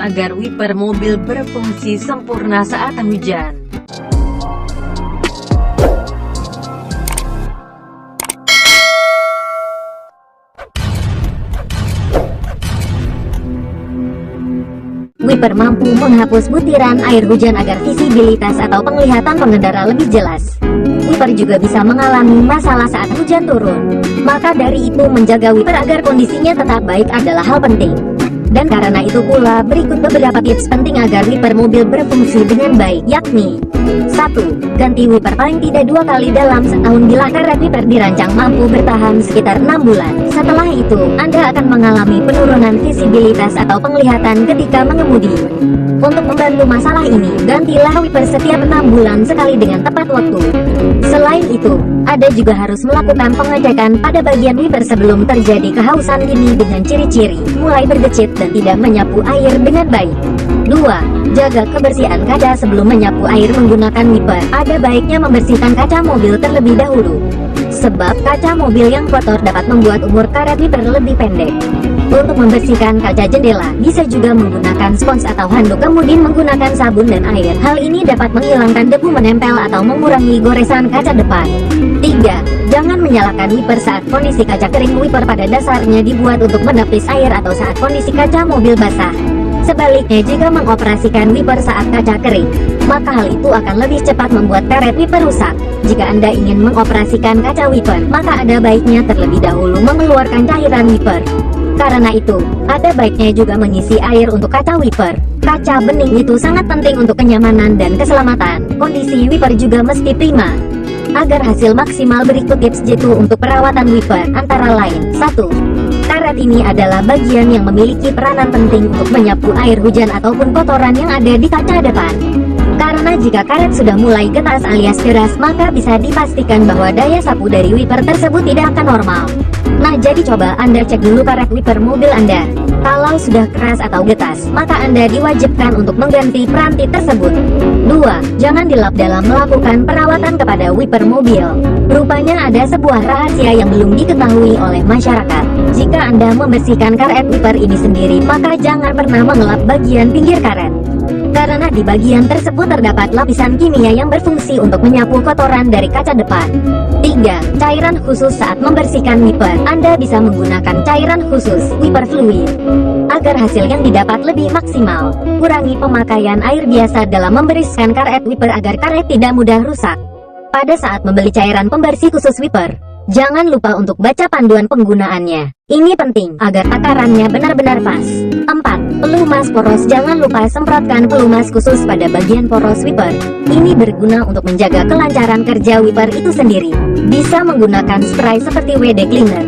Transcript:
agar wiper mobil berfungsi sempurna saat hujan. Wiper mampu menghapus butiran air hujan agar visibilitas atau penglihatan pengendara lebih jelas. Wiper juga bisa mengalami masalah saat hujan turun. Maka dari itu menjaga wiper agar kondisinya tetap baik adalah hal penting. Dan karena itu pula berikut beberapa tips penting agar wiper mobil berfungsi dengan baik, yakni 1. Ganti wiper paling tidak 2 kali dalam setahun bila karet wiper dirancang mampu bertahan sekitar 6 bulan. Setelah itu, Anda akan mengalami penurunan visibilitas atau penglihatan ketika mengemudi. Untuk membantu masalah ini, gantilah wiper setiap 6 bulan sekali dengan tepat waktu. Selain itu, Anda juga harus melakukan pengecekan pada bagian wiper sebelum terjadi kehausan ini dengan ciri-ciri mulai berdecit dan tidak menyapu air dengan baik. 2. Jaga kebersihan kaca sebelum menyapu air menggunakan wiper. Ada baiknya membersihkan kaca mobil terlebih dahulu, sebab kaca mobil yang kotor dapat membuat umur karet wiper lebih pendek. Untuk membersihkan kaca jendela, bisa juga menggunakan spons atau handuk, kemudian menggunakan sabun dan air. Hal ini dapat menghilangkan debu menempel atau mengurangi goresan kaca depan. 3. Jangan menyalakan wiper saat kondisi kaca kering. Wiper pada dasarnya dibuat untuk menepis air atau saat kondisi kaca mobil basah. Sebaliknya, jika mengoperasikan wiper saat kaca kering, maka hal itu akan lebih cepat membuat karet wiper rusak. Jika Anda ingin mengoperasikan kaca wiper, maka ada baiknya terlebih dahulu mengeluarkan cairan wiper. Karena itu, ada baiknya juga mengisi air untuk kaca wiper. Kaca bening itu sangat penting untuk kenyamanan dan keselamatan. Kondisi wiper juga mesti prima. Agar hasil maksimal, berikut tips jitu untuk perawatan wiper, antara lain. 1. Karet ini adalah bagian yang memiliki peranan penting untuk menyapu air hujan ataupun kotoran yang ada di kaca depan. Karena jika karet sudah mulai getas alias keras, maka bisa dipastikan bahwa daya sapu dari wiper tersebut tidak akan normal. Nah, jadi coba Anda cek dulu karet wiper mobil Anda. Kalau sudah keras atau getas, maka Anda diwajibkan untuk mengganti peranti tersebut. 2. Jangan dilap dalam melakukan perawatan kepada wiper mobil. Rupanya ada sebuah rahasia yang belum diketahui oleh masyarakat. Jika Anda membersihkan karet wiper ini sendiri, maka jangan pernah mengelap bagian pinggir karet. Karena di bagian tersebut terdapat lapisan kimia yang berfungsi untuk menyapu kotoran dari kaca depan. 3. Cairan khusus saat membersihkan wiper. Anda bisa menggunakan cairan khusus, wiper fluid, agar hasil yang didapat lebih maksimal. Kurangi pemakaian air biasa dalam membersihkan karet wiper agar karet tidak mudah rusak. Pada saat membeli cairan pembersih khusus wiper, jangan lupa untuk baca panduan penggunaannya. Ini penting agar takarannya benar-benar pas. 4. Pelumas poros. Jangan lupa semprotkan pelumas khusus pada bagian poros wiper. Ini berguna untuk menjaga kelancaran kerja wiper itu sendiri. Bisa menggunakan spray seperti WD Cleaner.